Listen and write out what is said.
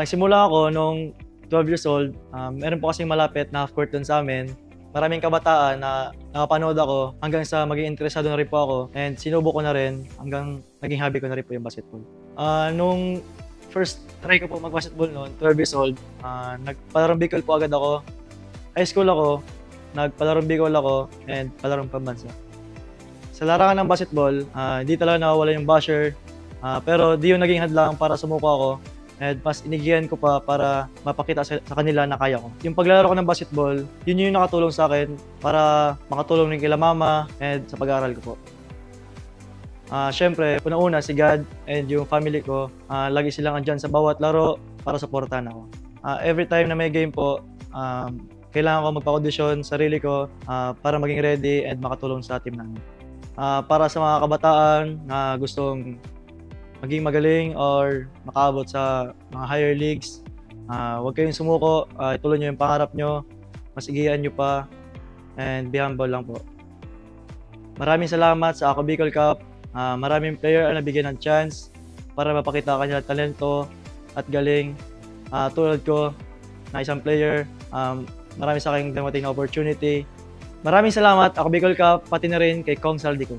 Nagsimula ako nung 12 years old. Meron po kasing malapit na half court dun sa amin. Maraming kabataan na nakapanood ako hanggang sa maging interesado na rin po ako, and sinubok ko na rin hanggang naging hobby ko na rin po yung basketball. Nung first try ko po mag-basketball noon, 12 years old, nagpalarong Bicol po agad ako. High school ako, nagpalarong Bicol ako, and palarong pambansa. Sa larangan ng basketball, hindi talaga nawawala yung basher, pero di yung naging hadlang para sumuko ako. And mas inigihan ko pa para mapakita sa kanila na kaya ko. Yung paglalaro ko ng basketball, yun yung nakatulong sa akin para makatulong rin kila mama and sa pag-aaral ko po. Siyempre, una-una si God and yung family ko, lagi silang andyan sa bawat laro para supportahan ako. Every time na may game po, kailangan ko magpa-audition sarili ko para maging ready and makatulong sa team namin. Para sa mga kabataan na gustong maging magaling or makaabot sa mga higher leagues, huwag kayong sumuko, ituloy nyo yung pangarap nyo, masigihan nyo pa, and be humble lang po. Maraming salamat sa Ako Bicol Cup. Maraming player ang nabigyan ng chance para mapakita kanilang talento at galing. Tulad ko na isang player, marami sa akin dumating na opportunity. Maraming salamat, Ako Bicol Cup, pati na rin kay Kong Saldico.